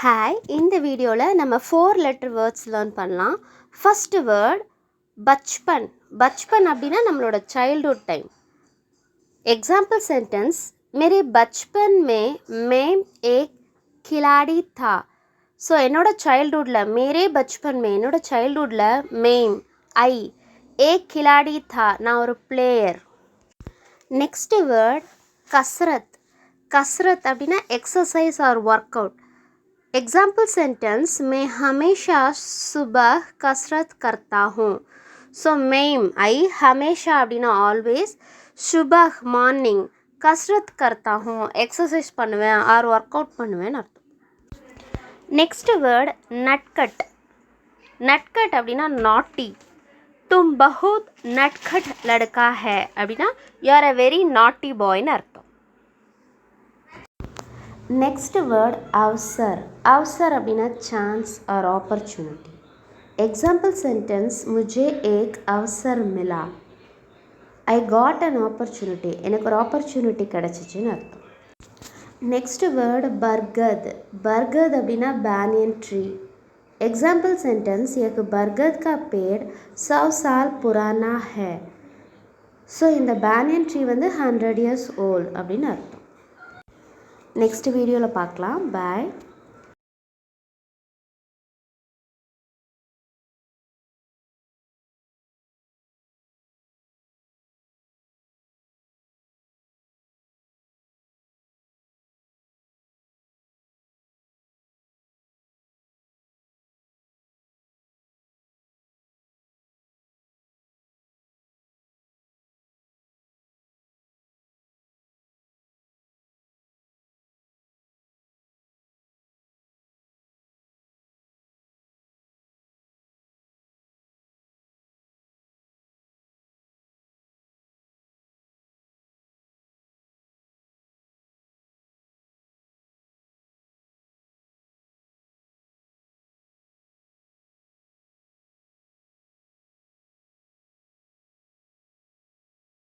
Hi, இந்த வீடியோவில் நம்ம 4 லெட்டர் வேர்ட்ஸ் லேர்ன் பண்ணலாம். ஃபர்ஸ்ட் வேர்ட் பச்பன். பச்பன் அப்படின்னா நம்மளோட சைல்ட்ஹுட் டைம். எக்ஸாம்பிள் சென்டென்ஸ், मेरे बचपन में मैं एक खिलाड़ी था. ஸோ என்னோட சைல்ட்ஹுட்டில் மேரே பச்பன் மே என்னோட சைல்ட்ஹுட்டில் மேம் ஐ ஏக் கிலாடி தா நான் ஒரு பிளேயர். நெக்ஸ்ட் வேர்ட் கஸ்ரத். கஸ்ரத் அப்படின்னா exercise or work out. Example sentence, मैं हमेशा सुबह कसरत करता हूँ. ஸோ மெய்ம் ஐ ஹமேஷா அப்படின்னா ஆல்வேஸ், சுபஹ் மார்னிங், கஸ்ரத் கர்த்தா ஹூம் எக்ஸசைஸ் பண்ணுவேன் ஆர் ஒர்க் அவுட் பண்ணுவேன்னு அர்த்தம். Next word Unadkat. நட்கட் அப்படின்னா நாட்டி. தும் பஹுத் நட்கட் லடுக்கா ஹே அப்படின்னா யூ ஆர் அ வெரி நாட்டி பாய்னு அர்த்தம். नेक्स्ट वर्ड अवसर. अवसर அப்படின்னா chance or opportunity. Example sentence, मुझे एक अवसर मिला. I got an opportunity. எனக்கு ஒரு ஆப்பர்ச்சுனிட்டி கிடச்சிச்சின்னு அர்த்தம். நெக்ஸ்ட் வேர்டு बरगद. बरगद அப்படின்னா banyan tree. एग्जाम्पल सेंटेंस, एक बरगद का पेड़ 100 साल पुराना है. ஸோ இந்த banyan tree வந்து 100 years old அப்படின்னு அர்த்தம். நெக்ஸ்ட் வீடியோவில் பார்க்கலாம். பாய்.